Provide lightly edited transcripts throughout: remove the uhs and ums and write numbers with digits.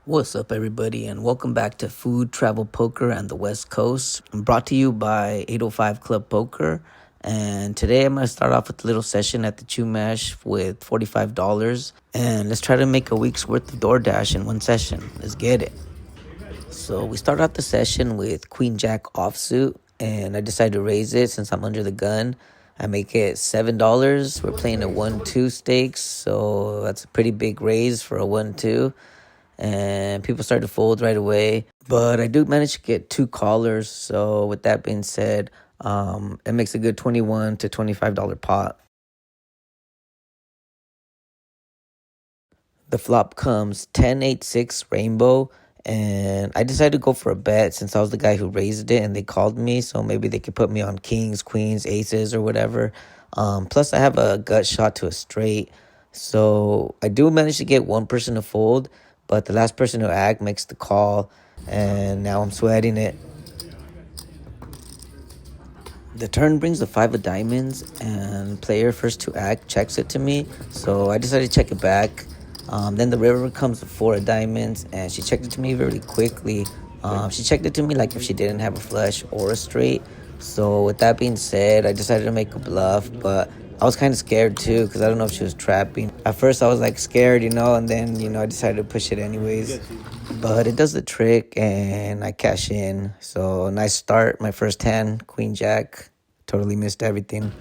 What's up, everybody, and welcome back to Food Travel Poker and the West Coast. Brought to you by 805 Club Poker. And today I'm going to start off with a little session at the Chumash with $45. And let's try to make a week's worth of DoorDash in one session. Let's get it. So we start out the session with Queen Jack offsuit. And I decided to raise it since I'm under the gun. I make it $7. We're playing a 1-2 stakes. So that's a pretty big raise for a 1-2. And people start to fold right away. But I do manage to get 2 callers. So with that being said, it makes a good $21 to $25 pot. The flop comes 10-8-6 rainbow. And I decided to go for a bet since I was the guy who raised it and they called me. So maybe they could put me on kings, queens, aces, or whatever. Plus, I have a gut shot to a straight. So I do manage to get one person to fold. But the last person to act makes the call, and now I'm sweating it. The turn brings the 5 of diamonds, and player first to act checks it to me, so I decided to check it back. Then the river comes with 4 of diamonds, and she checked it to me very quickly. She checked it to me like if she didn't have a flush or a straight. So with that being said, I decided to make a bluff, but I was kind of scared too because I don't know if she was trapping. At first I was like scared, and then, I decided to push it anyways. But it does the trick and I cash in. So nice start, my first hand, Queen Jack. Totally missed everything.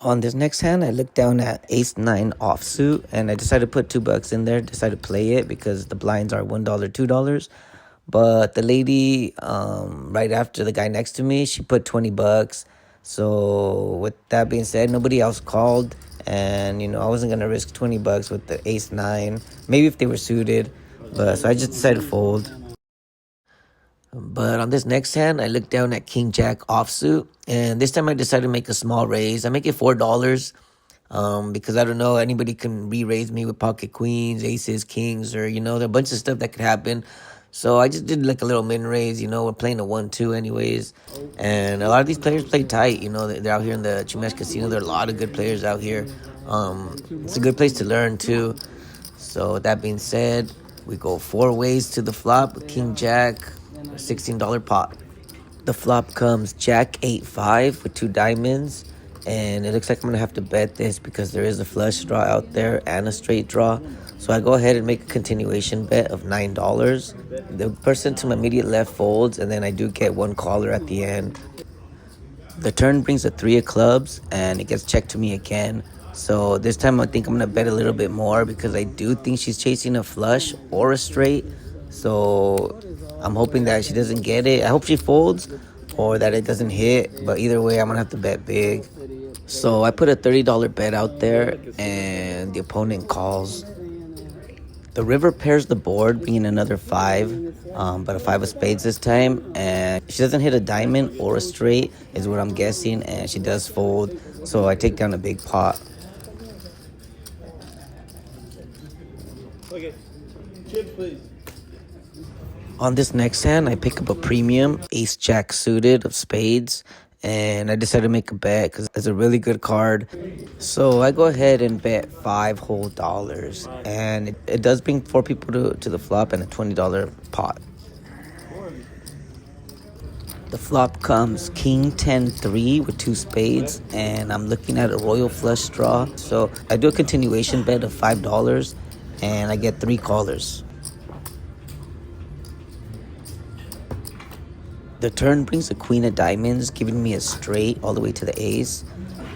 On this next hand, I looked down at Ace-9 offsuit, and I decided to put $2 in there, decided to play it because the blinds are $1, $2. But the lady, right after the guy next to me, she put $20. So with that being said, nobody else called, and I wasn't gonna risk $20 with the Ace-9. Maybe if they were suited, but so I just decided to fold. But on this next hand, I looked down at King Jack offsuit, and this time I decided to make a small raise. I make it $4, because I don't know, anybody can re-raise me with pocket queens, aces, kings, or there are a bunch of stuff that could happen. So I just did like a little min raise. We're playing a 1-2 anyways, and a lot of these players play tight. They're out here in the Chumash Casino. There are a lot of good players out here. It's a good place to learn too. So with that being said, we go 4 ways to the flop with King Jack. $16 pot. The flop comes Jack 8-5 with 2 diamonds, and it looks like I'm gonna have to bet this because there is a flush draw out there and a straight draw. So I go ahead and make a continuation bet of $9. The person to my immediate left folds, and then I do get 1 caller at the end. The turn brings a 3 of clubs, and it gets checked to me again. So this time I think I'm gonna bet a little bit more because I do think she's chasing a flush or a straight. So I'm hoping that she doesn't get it. I hope she folds or that it doesn't hit. But either way, I'm going to have to bet big. So I put a $30 bet out there and the opponent calls. The river pairs the board, being another 5, but a 5 of spades this time. And she doesn't hit a diamond or a straight is what I'm guessing. And she does fold. So I take down a big pot. Okay. Chips, please. On this next hand, I pick up a premium, Ace-Jack suited of spades, and I decided to make a bet because it's a really good card. So I go ahead and bet 5 whole dollars, and it does bring 4 people to the flop and a $20 pot. The flop comes King 10-3 with 2 spades, and I'm looking at a royal flush draw. So I do a continuation bet of $5, and I get 3 callers. The turn brings a queen of diamonds, giving me a straight all the way to the ace.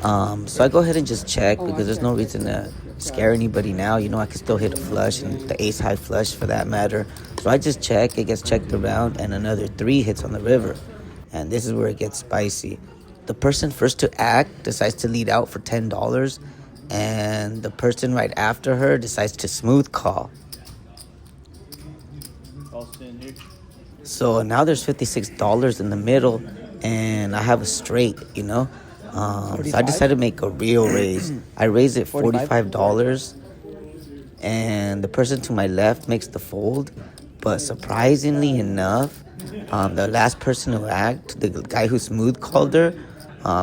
So I go ahead and just check because there's no reason to scare anybody now. I can still hit a flush and the ace high flush for that matter. So I just check. It gets checked around and another 3 hits on the river. And this is where it gets spicy. The person first to act decides to lead out for $10. And the person right after her decides to smooth call. So now there's $56 in the middle, and I have a straight, So I decided to make a real raise. I raise it $45, and the person to my left makes the fold. But surprisingly enough, the last person to act, the guy who smooth called her,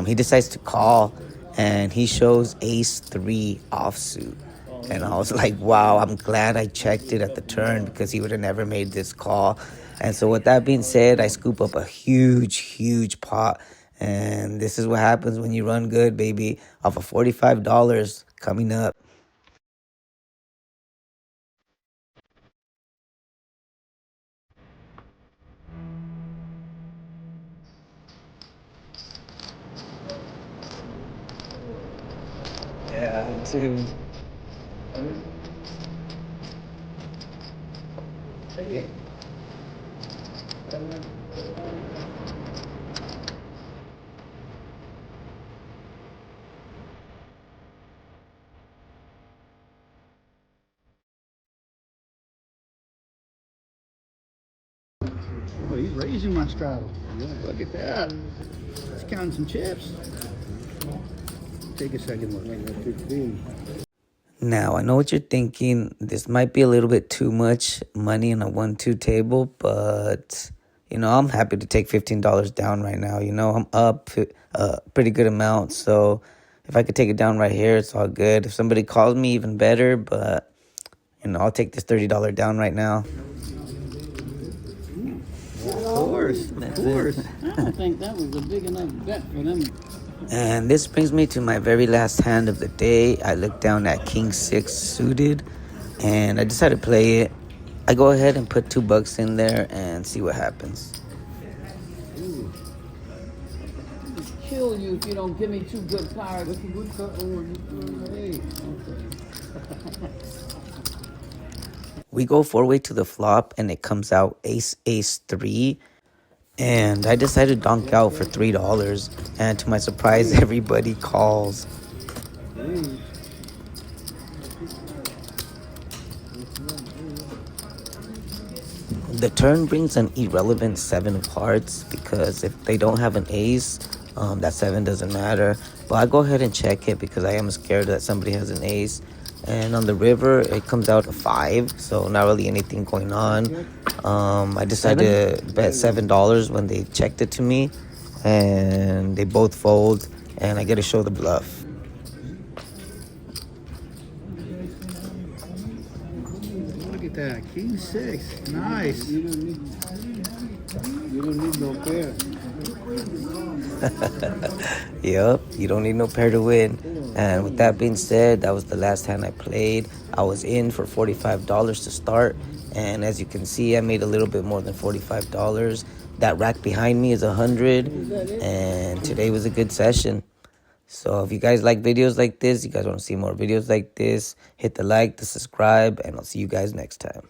he decides to call, and he shows Ace-3 offsuit. And I was like, wow, I'm glad I checked it at the turn because he would have never made this call. And so with that being said, I scoop up a huge pot. And this is what happens when you run good, baby. Off of $45 coming up. Yeah, dude. Oh, he's raising my straddle. Yeah. Look at that. He's counting some chips. Take a second look. Now, I know what you're thinking. This might be a little bit too much money in a 1-2 table, but, I'm happy to take $15 down right now. I'm up a pretty good amount, so if I could take it down right here, it's all good. If somebody calls me, even better, but, I'll take this $30 down right now. Of course. I don't think that was a big enough bet for them. And this brings me to my very last hand of the day. I look down at King 6 suited, and I decided to play it. I go ahead and put $2 in there and see what happens. Kill you if you don't give me 2 good cards. We go 4-way to the flop, and it comes out ace, ace, 3. And I decided to donk out for $3. And to my surprise, everybody calls. The turn brings an irrelevant 7 of hearts because if they don't have an ace, that 7 doesn't matter. But I go ahead and check it because I am scared that somebody has an ace. And on the river, it comes out a 5, so not really anything going on. I decided to bet $7 when they checked it to me, and they both fold, and I get to show the bluff. Look at that. King 6. Nice. You don't need no pair. Yep, you don't need no pair to win. And with that being said, that was the last hand I played. I was in for $45 to start, and as you can see, I made a little bit more than $45. That rack behind me is 100, and today was a good session. So if you guys like videos like this, you guys want to see more videos like this, hit the like, the subscribe, and I'll see you guys next time.